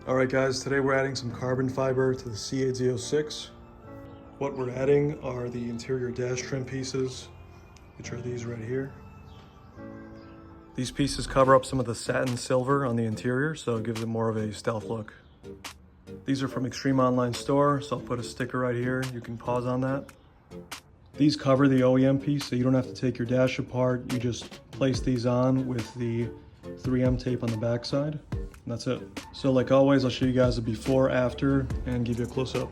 Alright guys, today we're adding some carbon fiber to the Z06. What we're adding are the interior dash trim pieces, which are these right here. These pieces cover up some of the satin silver on the interior, so it gives it more of a stealth look. These are from Extreme Online Store, so I'll put a sticker right here. You can pause on that. These cover the OEM piece, so you don't have to take your dash apart. You just place these on with the 3M tape on the back side. That's it. So like always, I'll show you guys a before, after, and give you a close-up.